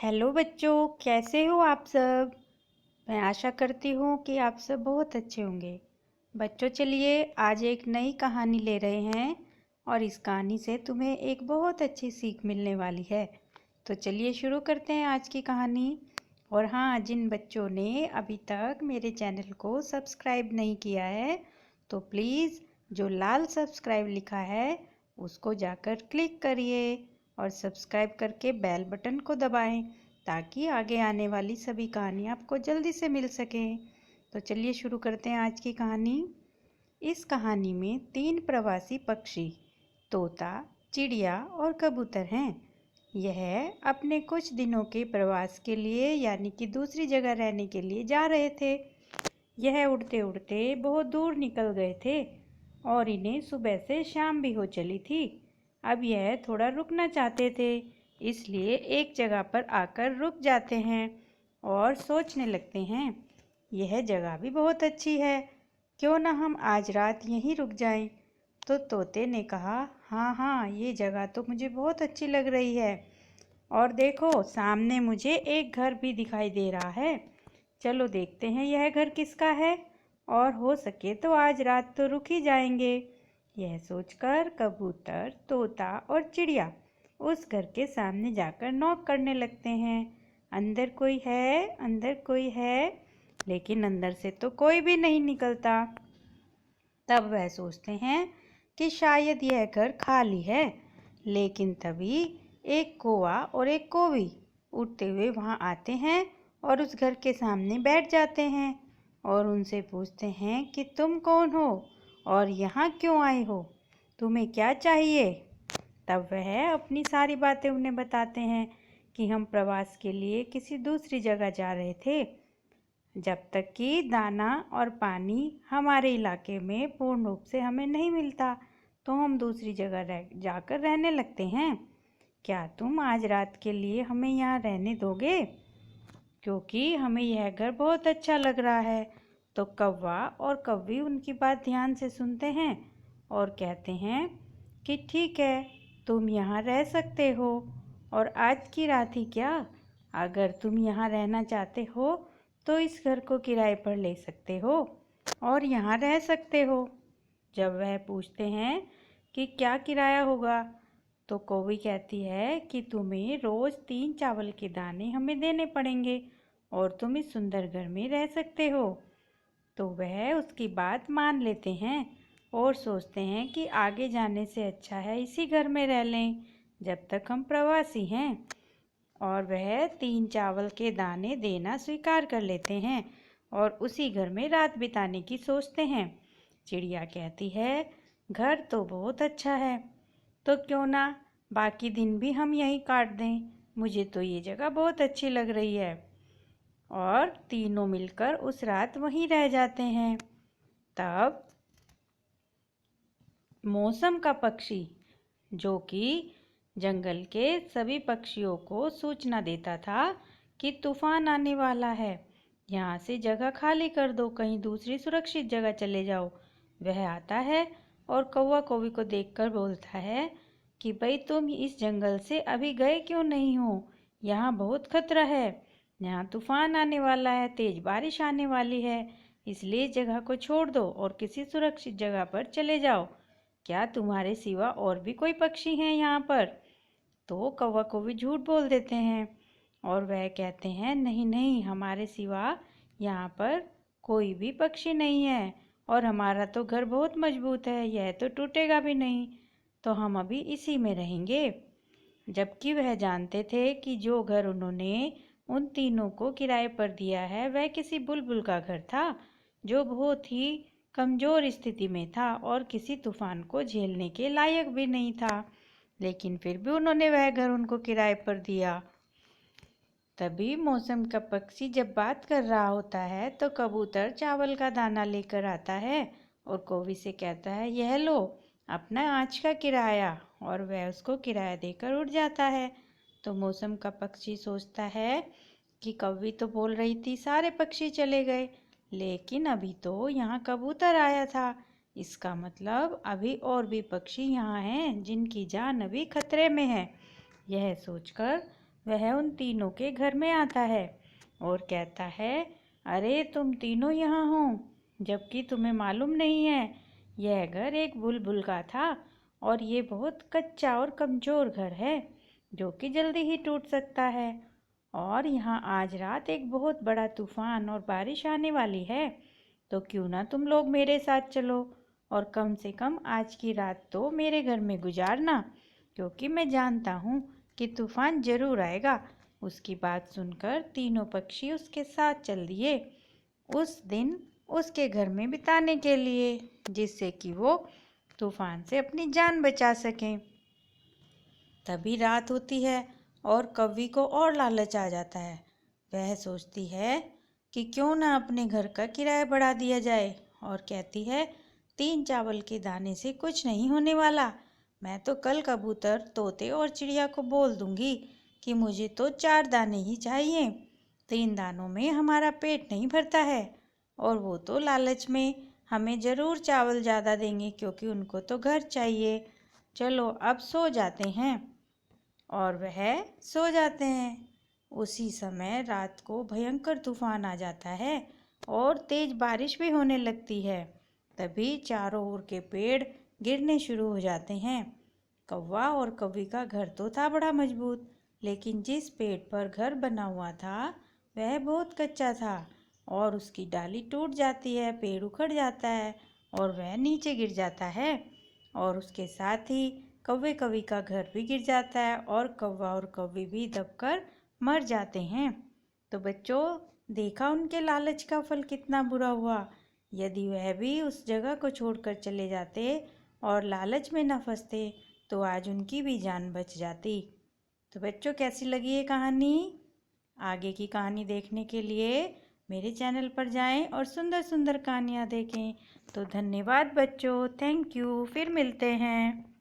Hello बच्चों, कैसे हो आप सब। मैं आशा करती हूँ कि आप सब बहुत अच्छे होंगे। बच्चों चलिए आज एक नई कहानी ले रहे हैं और इस कहानी से तुम्हें एक बहुत अच्छी सीख मिलने वाली है। तो चलिए शुरू करते हैं आज की कहानी। और हाँ, जिन बच्चों ने अभी तक मेरे चैनल को सब्सक्राइब नहीं किया है तो प्लीज़ जो लाल सब्सक्राइब लिखा है उसको जाकर क्लिक करिए और सब्सक्राइब करके बेल बटन को दबाएं ताकि आगे आने वाली सभी कहानी आपको जल्दी से मिल सकें। तो चलिए शुरू करते हैं आज की कहानी। इस कहानी में 3 प्रवासी पक्षी तोता, चिड़िया और कबूतर हैं। यह अपने कुछ दिनों के प्रवास के लिए यानी कि दूसरी जगह रहने के लिए जा रहे थे। यह उड़ते उड़ते बहुत दूर निकल गए थे और इन्हें सुबह से शाम भी हो चली थी। अब यह थोड़ा रुकना चाहते थे, इसलिए एक जगह पर आकर रुक जाते हैं और सोचने लगते हैं, यह जगह भी बहुत अच्छी है, क्यों ना हम आज रात यहीं रुक जाएं। तो तोते ने कहा, हाँ हाँ, ये जगह तो मुझे बहुत अच्छी लग रही है और देखो सामने मुझे एक घर भी दिखाई दे रहा है। चलो देखते हैं यह घर किसका है और हो सके तो आज रात तो रुक ही जाएंगे। यह सोचकर कबूतर, तोता और चिड़िया उस घर के सामने जाकर नॉक करने लगते हैं। अंदर कोई है, अंदर कोई है, लेकिन अंदर से तो कोई भी नहीं निकलता। तब वह सोचते हैं कि शायद यह घर खाली है, लेकिन तभी एक कौवा और एक कौवी उड़ते हुए वहां आते हैं और उस घर के सामने बैठ जाते हैं और उनसे पूछते हैं कि तुम कौन हो और यहाँ क्यों आए हो, तुम्हें क्या चाहिए। तब वह अपनी सारी बातें उन्हें बताते हैं कि हम प्रवास के लिए किसी दूसरी जगह जा रहे थे, जब तक कि दाना और पानी हमारे इलाके में पूर्ण रूप से हमें नहीं मिलता तो हम दूसरी जगह जाकर रहने लगते हैं। क्या तुम आज रात के लिए हमें यहाँ रहने दोगे, क्योंकि हमें यह घर बहुत अच्छा लग रहा है। तो कौवा और कौवी उनकी बात ध्यान से सुनते हैं और कहते हैं कि ठीक है, तुम यहाँ रह सकते हो और आज की रात ही क्या, अगर तुम यहाँ रहना चाहते हो तो इस घर को किराए पर ले सकते हो और यहाँ रह सकते हो। जब वह पूछते हैं कि क्या किराया होगा तो कौवी कहती है कि तुम्हें रोज़ 3 चावल के दाने हमें देने पड़ेंगे और तुम इस सुंदर घर में रह सकते हो। तो वह उसकी बात मान लेते हैं और सोचते हैं कि आगे जाने से अच्छा है इसी घर में रह लें जब तक हम प्रवासी हैं। और वह 3 चावल के दाने देना स्वीकार कर लेते हैं और उसी घर में रात बिताने की सोचते हैं। चिड़िया कहती है, घर तो बहुत अच्छा है, तो क्यों ना बाकी दिन भी हम यहीं काट दें, मुझे तो ये जगह बहुत अच्छी लग रही है। और तीनों मिलकर उस रात वहीं रह जाते हैं। तब मौसम का पक्षी, जो कि जंगल के सभी पक्षियों को सूचना देता था कि तूफान आने वाला है, यहाँ से जगह खाली कर दो, कहीं दूसरी सुरक्षित जगह चले जाओ। वह आता है और कौवा कौवी को देखकर बोलता है कि भाई तुम इस जंगल से अभी गए क्यों नहीं हो, यहाँ बहुत खतरा है, यहाँ तूफान आने वाला है, तेज बारिश आने वाली है, इसलिए जगह को छोड़ दो और किसी सुरक्षित जगह पर चले जाओ। क्या तुम्हारे सिवा और भी कोई पक्षी हैं यहाँ पर। तो कौवा कौवी झूठ बोल देते हैं और वह कहते हैं, नहीं नहीं, हमारे सिवा यहाँ पर कोई भी पक्षी नहीं है और हमारा तो घर बहुत मजबूत है, यह तो टूटेगा भी नहीं, तो हम अभी इसी में रहेंगे। जबकि वह जानते थे कि जो घर उन्होंने उन तीनों को किराए पर दिया है वह किसी बुलबुल का घर था, जो बहुत ही कमज़ोर स्थिति में था और किसी तूफान को झेलने के लायक भी नहीं था, लेकिन फिर भी उन्होंने वह घर उनको किराए पर दिया। तभी मौसम का पक्षी जब बात कर रहा होता है तो कबूतर चावल का दाना लेकर आता है और कौवी से कहता है, यह लो अपना आज का किराया, और वह उसको किराया देकर उड़ जाता है। तो मौसम का पक्षी सोचता है कि कौवी तो बोल रही थी सारे पक्षी चले गए, लेकिन अभी तो यहाँ कबूतर आया था, इसका मतलब अभी और भी पक्षी यहाँ हैं जिनकी जान अभी खतरे में है। यह सोचकर वह उन तीनों के घर में आता है और कहता है, अरे तुम तीनों यहाँ हो, जबकि तुम्हें मालूम नहीं है यह घर एक बुलबुल का था और ये बहुत कच्चा और कमज़ोर घर है जो कि जल्दी ही टूट सकता है। और यहाँ आज रात एक बहुत बड़ा तूफान और बारिश आने वाली है, तो क्यों ना तुम लोग मेरे साथ चलो और कम से कम आज की रात तो मेरे घर में गुजारना, क्योंकि मैं जानता हूँ कि तूफान जरूर आएगा। उसकी बात सुनकर तीनों पक्षी उसके साथ चल दिए उस दिन उसके घर में बिताने के लिए, जिससे कि वो तूफान से अपनी जान बचा सकें। तभी रात होती है और कौवी को और लालच आ जाता है। वह सोचती है कि क्यों ना अपने घर का किराया बढ़ा दिया जाए और कहती है, 3 चावल के दाने से कुछ नहीं होने वाला। मैं तो कल कबूतर, तोते और चिड़िया को बोल दूंगी कि मुझे तो 4 दाने ही चाहिए। 3 दानों में हमारा पेट नहीं भरता है और वो तो लालच में हमें ज़रूर चावल ज़्यादा देंगे, क्योंकि उनको तो घर चाहिए। चलो अब सो जाते हैं। और वह सो जाते हैं। उसी समय रात को भयंकर तूफान आ जाता है और तेज बारिश भी होने लगती है। तभी चारों ओर के पेड़ गिरने शुरू हो जाते हैं। कौवा और कौवी का घर तो था बड़ा मजबूत, लेकिन जिस पेड़ पर घर बना हुआ था वह बहुत कच्चा था और उसकी डाली टूट जाती है, पेड़ उखड़ जाता है और वह नीचे गिर जाता है। और उसके साथ ही कौवे कौवी का घर भी गिर जाता है और कौवा और कौवी भी दबकर मर जाते हैं। तो बच्चों, देखा उनके लालच का फल कितना बुरा हुआ। यदि वह भी उस जगह को छोड़कर चले जाते और लालच में न फंसते तो आज उनकी भी जान बच जाती। तो बच्चों, कैसी लगी ये कहानी? आगे की कहानी देखने के लिए मेरे चैनल पर जाएं और सुंदर सुंदर कहानियाँ देखें। तो धन्यवाद बच्चों, थैंक यू, फिर मिलते हैं।